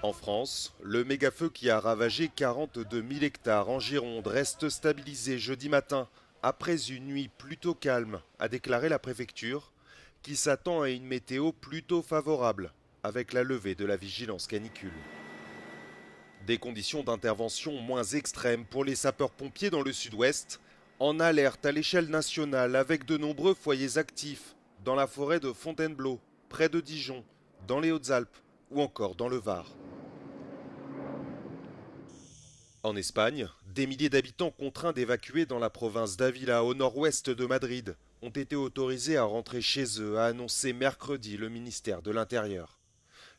En France, le méga-feu qui a ravagé 42 000 hectares en Gironde reste stabilisé jeudi matin après une nuit plutôt calme, a déclaré la préfecture, qui s'attend à une météo plutôt favorable avec la levée de la vigilance canicule. Des conditions d'intervention moins extrêmes pour les sapeurs-pompiers dans le sud-ouest, en alerte à l'échelle nationale avec de nombreux foyers actifs dans la forêt de Fontainebleau, près de Dijon, dans les Hautes-Alpes ou encore dans le Var. En Espagne, des milliers d'habitants contraints d'évacuer dans la province d'Ávila au nord-ouest de Madrid ont été autorisés à rentrer chez eux, a annoncé mercredi le ministère de l'Intérieur.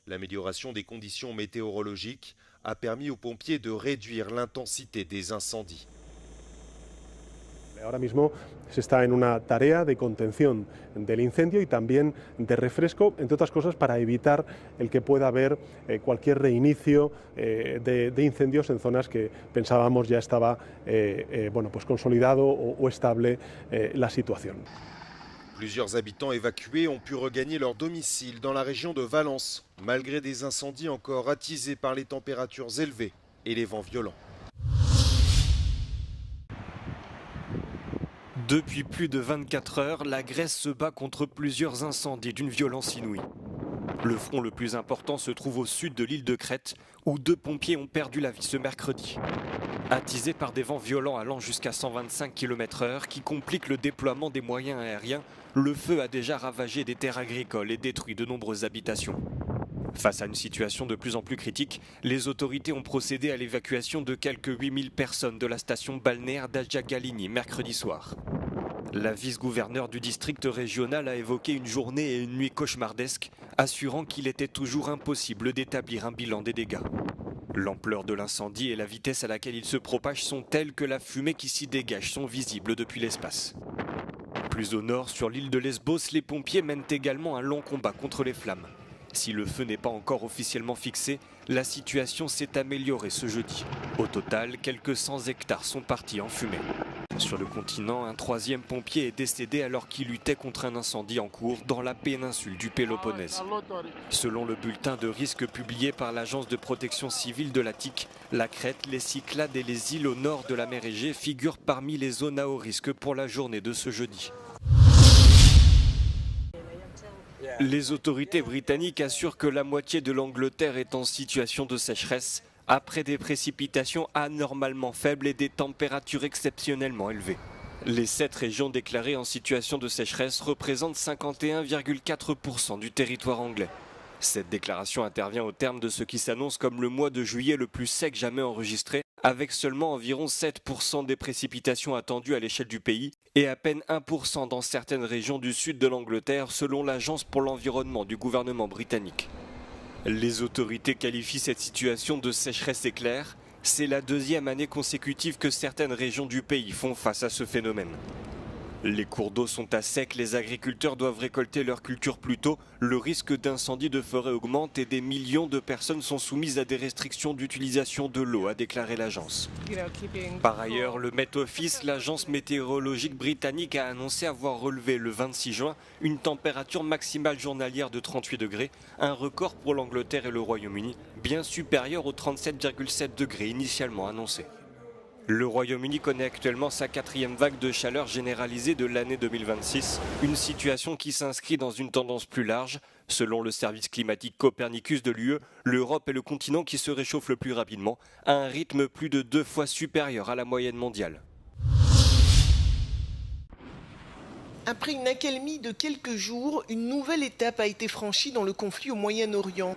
L'amélioration des conditions météorologiques a permis aux pompiers de réduire l'intensité des incendies. Ahora mismo se está en una tarea de contención del incendio y también de refresco, entre otras cosas para evitar el que pueda haber cualquier reinicio de incendios en zonas que pensábamos ya estaba pues consolidado o estable la situación. Plusieurs habitants évacués ont pu regagner leur domicile dans la région de Valence, malgré des incendies encore attisés par les températures élevées et les vents violents. Depuis plus de 24 heures, la Grèce se bat contre plusieurs incendies d'une violence inouïe. Le front le plus important se trouve au sud de l'île de Crète, où 2 pompiers ont perdu la vie ce mercredi. Attisés par des vents violents allant jusqu'à 125 km/h qui compliquent le déploiement des moyens aériens, le feu a déjà ravagé des terres agricoles et détruit de nombreuses habitations. Face à une situation de plus en plus critique, les autorités ont procédé à l'évacuation de quelques 8000 personnes de la station balnéaire d'Agia Galini mercredi soir. La vice-gouverneure du district régional a évoqué une journée et une nuit cauchemardesques, assurant qu'il était toujours impossible d'établir un bilan des dégâts. L'ampleur de l'incendie et la vitesse à laquelle il se propage sont telles que la fumée qui s'y dégage sont visibles depuis l'espace. Plus au nord, sur l'île de Lesbos, les pompiers mènent également un long combat contre les flammes. Si le feu n'est pas encore officiellement fixé, la situation s'est améliorée ce jeudi. Au total, quelques 100 hectares sont partis en fumée. Sur le continent, un 3e pompier est décédé alors qu'il luttait contre un incendie en cours dans la péninsule du Péloponnèse. Selon le bulletin de risque publié par l'agence de protection civile de l'Attique, la Crète, les Cyclades et les îles au nord de la mer Égée figurent parmi les zones à haut risque pour la journée de ce jeudi. Les autorités britanniques assurent que la moitié de l'Angleterre est en situation de sécheresse après des précipitations anormalement faibles et des températures exceptionnellement élevées. Les 7 régions déclarées en situation de sécheresse représentent 51,4% du territoire anglais. Cette déclaration intervient au terme de ce qui s'annonce comme le mois de juillet le plus sec jamais enregistré, avec seulement environ 7% des précipitations attendues à l'échelle du pays et à peine 1% dans certaines régions du sud de l'Angleterre selon l'Agence pour l'environnement du gouvernement britannique. Les autorités qualifient cette situation de sécheresse éclair. C'est la 2e année consécutive que certaines régions du pays font face à ce phénomène. Les cours d'eau sont à sec, les agriculteurs doivent récolter leurs cultures plus tôt, le risque d'incendie de forêt augmente et des millions de personnes sont soumises à des restrictions d'utilisation de l'eau, a déclaré l'agence. Par ailleurs, le Met Office, l'agence météorologique britannique, a annoncé avoir relevé le 26 juin une température maximale journalière de 38 degrés, un record pour l'Angleterre et le Royaume-Uni, bien supérieur aux 37,7 degrés initialement annoncés. Le Royaume-Uni connaît actuellement sa 4e vague de chaleur généralisée de l'année 2026, une situation qui s'inscrit dans une tendance plus large. Selon le service climatique Copernicus de l'UE, l'Europe est le continent qui se réchauffe le plus rapidement, à un rythme plus de 2 fois supérieur à la moyenne mondiale. Après une accalmie de quelques jours, une nouvelle étape a été franchie dans le conflit au Moyen-Orient.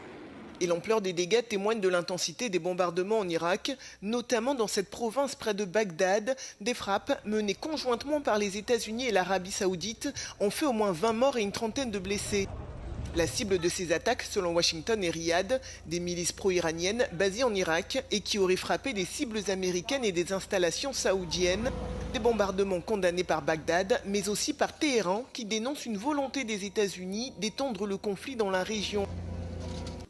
Et l'ampleur des dégâts témoigne de l'intensité des bombardements en Irak, notamment dans cette province près de Bagdad. Des frappes menées conjointement par les États-Unis et l'Arabie Saoudite ont fait au moins 20 morts et une trentaine de blessés. La cible de ces attaques, selon Washington et Riyad, des milices pro-iraniennes basées en Irak et qui auraient frappé des cibles américaines et des installations saoudiennes. Des bombardements condamnés par Bagdad, mais aussi par Téhéran, qui dénonce une volonté des États-Unis d'étendre le conflit dans la région.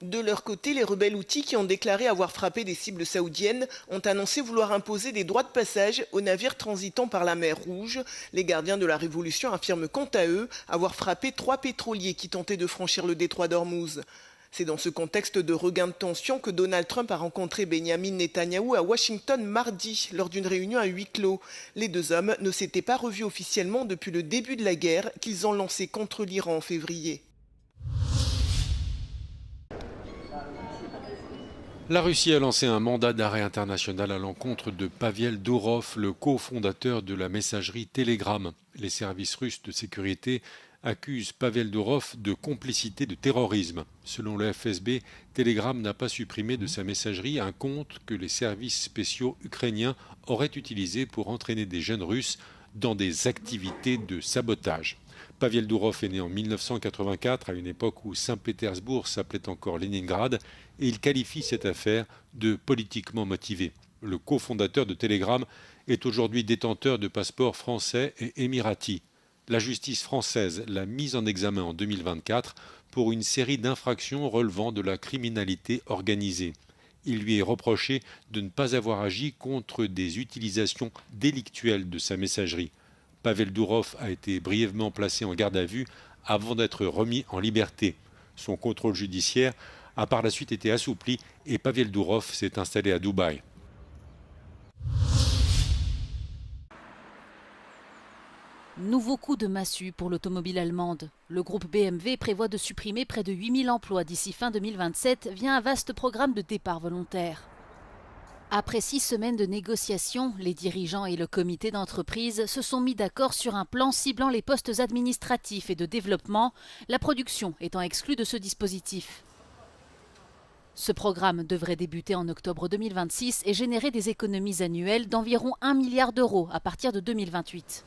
De leur côté, les rebelles houthis qui ont déclaré avoir frappé des cibles saoudiennes ont annoncé vouloir imposer des droits de passage aux navires transitant par la mer Rouge. Les gardiens de la révolution affirment quant à eux avoir frappé 3 pétroliers qui tentaient de franchir le détroit d'Ormuz. C'est dans ce contexte de regain de tension que Donald Trump a rencontré Benyamin Netanyahou à Washington mardi, lors d'une réunion à huis clos. Les deux hommes ne s'étaient pas revus officiellement depuis le début de la guerre qu'ils ont lancée contre l'Iran en février. La Russie a lancé un mandat d'arrêt international à l'encontre de Pavel Durov, le cofondateur de la messagerie Telegram. Les services russes de sécurité accusent Pavel Durov de complicité de terrorisme. Selon le FSB, Telegram n'a pas supprimé de sa messagerie un compte que les services spéciaux ukrainiens auraient utilisé pour entraîner des jeunes Russes dans des activités de sabotage. Pavel Durov est né en 1984, à une époque où Saint-Pétersbourg s'appelait encore Leningrad, et il qualifie cette affaire de politiquement motivée. Le cofondateur de Telegram est aujourd'hui détenteur de passeports français et émiratis. La justice française l'a mis en examen en 2024 pour une série d'infractions relevant de la criminalité organisée. Il lui est reproché de ne pas avoir agi contre des utilisations délictuelles de sa messagerie. Pavel Durov a été brièvement placé en garde à vue avant d'être remis en liberté. Son contrôle judiciaire a par la suite été assoupli et Pavel Durov s'est installé à Dubaï. Nouveau coup de massue pour l'automobile allemande. Le groupe BMW prévoit de supprimer près de 8000 emplois d'ici fin 2027 via un vaste programme de départ volontaire. Après 6 semaines de négociations, les dirigeants et le comité d'entreprise se sont mis d'accord sur un plan ciblant les postes administratifs et de développement, la production étant exclue de ce dispositif. Ce programme devrait débuter en octobre 2026 et générer des économies annuelles d'environ 1 milliard d'euros à partir de 2028.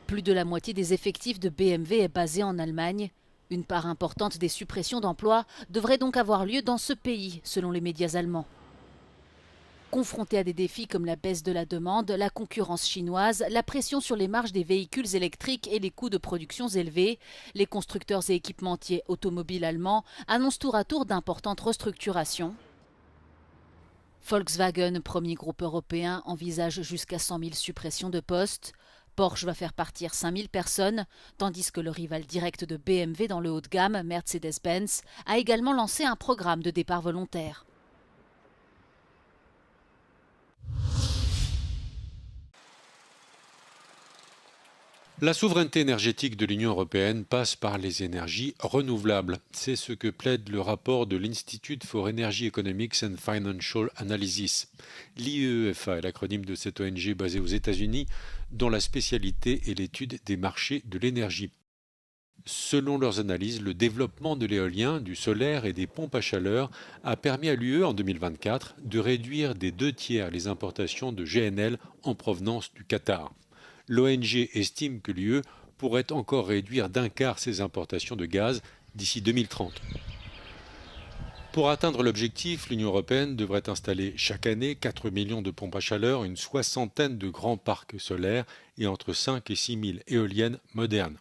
Plus de la moitié des effectifs de BMW est basée en Allemagne. Une part importante des suppressions d'emplois devrait donc avoir lieu dans ce pays, selon les médias allemands. Confrontés à des défis comme la baisse de la demande, la concurrence chinoise, la pression sur les marges des véhicules électriques et les coûts de production élevés, les constructeurs et équipementiers automobiles allemands annoncent tour à tour d'importantes restructurations. Volkswagen, premier groupe européen, envisage jusqu'à 100 000 suppressions de postes. Porsche va faire partir 5 000 personnes, tandis que le rival direct de BMW dans le haut de gamme, Mercedes-Benz, a également lancé un programme de départ volontaire. La souveraineté énergétique de l'Union européenne passe par les énergies renouvelables. C'est ce que plaide le rapport de l'Institute for Energy Economics and Financial Analysis. L'IEEFA est l'acronyme de cette ONG basée aux États-Unis, dont la spécialité est l'étude des marchés de l'énergie. Selon leurs analyses, le développement de l'éolien, du solaire et des pompes à chaleur a permis à l'UE en 2024 de réduire des 2/3 les importations de GNL en provenance du Qatar. L'ONG estime que l'UE pourrait encore réduire d'1/4 ses importations de gaz d'ici 2030. Pour atteindre l'objectif, l'Union européenne devrait installer chaque année 4 millions de pompes à chaleur, une soixantaine de grands parcs solaires et entre 5 et 6 000 éoliennes modernes.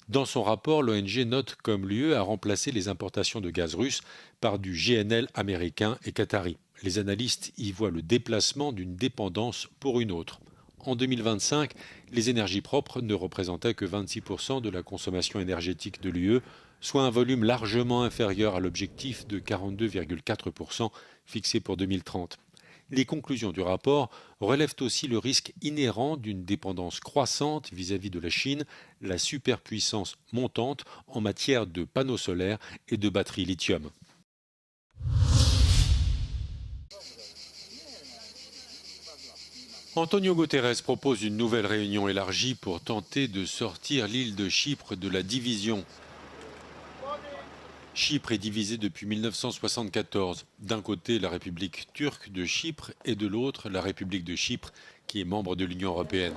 Dans son rapport, l'ONG note comme l'UE a remplacé les importations de gaz russe par du GNL américain et qatari. Les analystes y voient le déplacement d'une dépendance pour une autre. En 2025, les énergies propres ne représentaient que 26% de la consommation énergétique de l'UE, soit un volume largement inférieur à l'objectif de 42,4% fixé pour 2030. Les conclusions du rapport relèvent aussi le risque inhérent d'une dépendance croissante vis-à-vis de la Chine, la superpuissance montante en matière de panneaux solaires et de batteries lithium. Antonio Guterres propose une nouvelle réunion élargie pour tenter de sortir l'île de Chypre de la division. Chypre est divisée depuis 1974. D'un côté, la République turque de Chypre et de l'autre, la République de Chypre, qui est membre de l'Union européenne.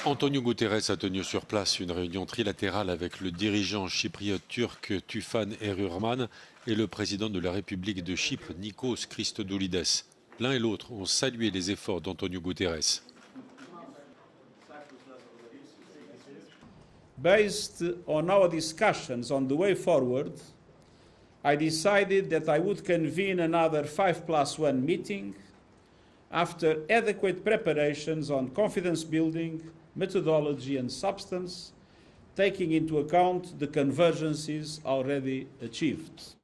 Antonio Guterres a tenu sur place une réunion trilatérale avec le dirigeant chypriote turc Tufan Erurman et le président de la République de Chypre, Nikos Christodoulides. L'un et l'autre ont salué les efforts d'Antonio Guterres. Based on our discussions on the way forward, I decided that I would convene another 5+1 meeting after adequate preparations on confidence building, methodology and substance taking into account the convergences already achieved.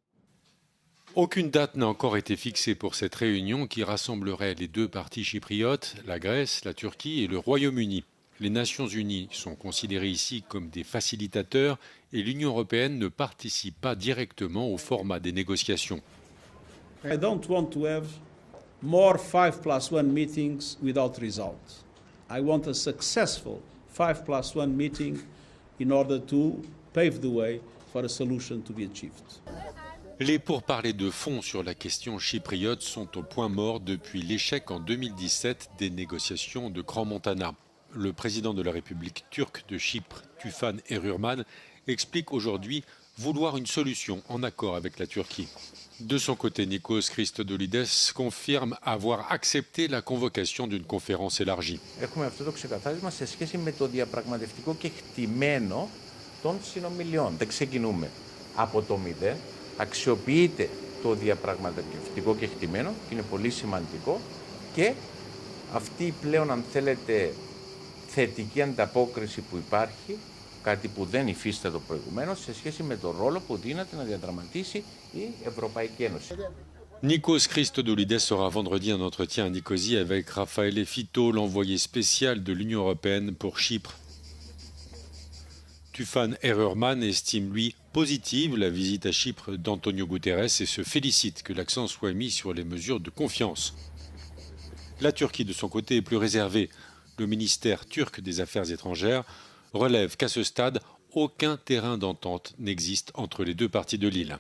Aucune date n'a encore été fixée pour cette réunion qui rassemblerait les deux parties chypriotes, la Grèce, la Turquie et le Royaume-Uni. Les Nations Unies sont considérées ici comme des facilitateurs et l'Union européenne ne participe pas directement au format des négociations. I don't want to have more 5+1 meetings without result. I want a successful 5+1 meeting in order to pave the way for a solution to be achieved. Les pourparlers de fond sur la question chypriote sont au point mort depuis l'échec en 2017 des négociations de Crans-Montana. Le président de la République turque de Chypre, Tufan Erurman, explique aujourd'hui vouloir une solution en accord avec la Turquie. De son côté, Nikos Christodoulides confirme avoir accepté la convocation d'une conférence élargie. Έχουμε αυτό το ξεκαθάρισμα σε σχέση με το διαπραγματευτικό κεκτημένο των συνομιλιών. Δεν ξεκινούμε από το μηδέν. Αξιοποιείται το διαπραγματευτικό κεκτημένο και είναι πολύ σημαντικό και αυτή πλέον, αν θέλετε, θετική ανταπόκριση που υπάρχει, κάτι που δεν υφίστατο προηγουμένως, σε σχέση με τον ρόλο που δύναται να διαδραματίσει η Ευρωπαϊκή Ένωση. Nikos Christodoulides aura vendredi un entretien à Nicosie avec Raffaele Fitto, l'envoyé spécial de l'Union européenne pour Chypre. Tufan Erurman estime, lui, positive la visite à Chypre d'Antonio Guterres et se félicite que l'accent soit mis sur les mesures de confiance. La Turquie, de son côté, est plus réservée. Le ministère turc des Affaires étrangères relève qu'à ce stade, aucun terrain d'entente n'existe entre les deux parties de l'île.